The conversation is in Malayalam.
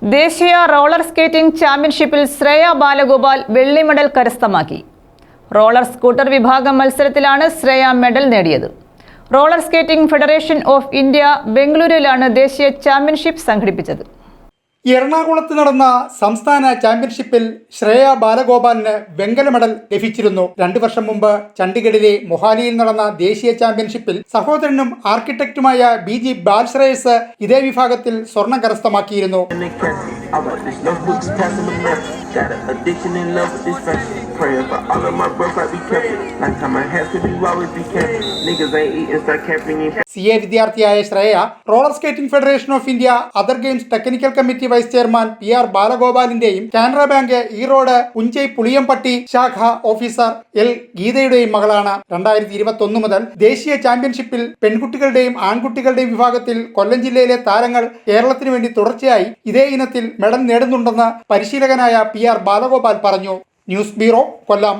ദേശീയ റോളർ സ്കേറ്റിംഗ് ചാമ്പ്യൻഷിപ്പിൽ ശ്രേയ ബാലഗോപാൽ വെള്ളി മെഡൽ കരസ്ഥമാക്കി. റോളർ സ്കൂട്ടർ വിഭാഗം മത്സരത്തിലാണ് ശ്രേയ മെഡൽ നേടിയത്. Roller skating federation of India ബംഗളൂരുവിലാണ് ദേശീയ ചാമ്പ്യൻഷിപ്പ് സംഘടിപ്പിച്ചത്. എറണാകുളത്ത് നടന്ന സംസ്ഥാന ചാമ്പ്യൻഷിപ്പിൽ ശ്രേയ ബാലഗോപാലിന് വെങ്കല മെഡൽ ലഭിച്ചിരുന്നു. 2 വർഷം മുമ്പ് ചണ്ഡീഗഡിലെ മൊഹാലിയിൽ നടന്ന ദേശീയ ചാമ്പ്യൻഷിപ്പിൽ സഹോദരനും ആർക്കിടെക്റ്റുമായ BG ബാൽശ്രേയസ് ഇതേ വിഭാഗത്തിൽ സ്വർണം കരസ്ഥമാക്കിയിരുന്നു. CA വിദ്യാർത്ഥിയായ Shreya roller skating federation of India other games technical committee vice chairman PR ബാലഗോപാലിന്റെയും കാനറ ബാങ്ക് ഈറോഡ് പുഞ്ചൈ പുളിയംപട്ടി ശാഖ ഓഫീസർ L ഗീതയുടെയും മകളാണ്. 2021 മുതൽ ദേശീയ ചാമ്പ്യൻഷിപ്പിൽ പെൺകുട്ടികളുടെയും ആൺകുട്ടികളുടെയും വിഭാഗത്തിൽ കൊല്ലം ജില്ലയിലെ താരങ്ങൾ കേരളത്തിനു വേണ്ടി തുടർച്ചയായി ഇതേ ഇനത്തിൽ മെഡൽ നേടുന്നുണ്ടെന്ന് പരിശീലകനായ PR ബാലഗോപാൽ പറഞ്ഞു. ന്യൂസ് ബ്യൂറോ, കൊല്ലം.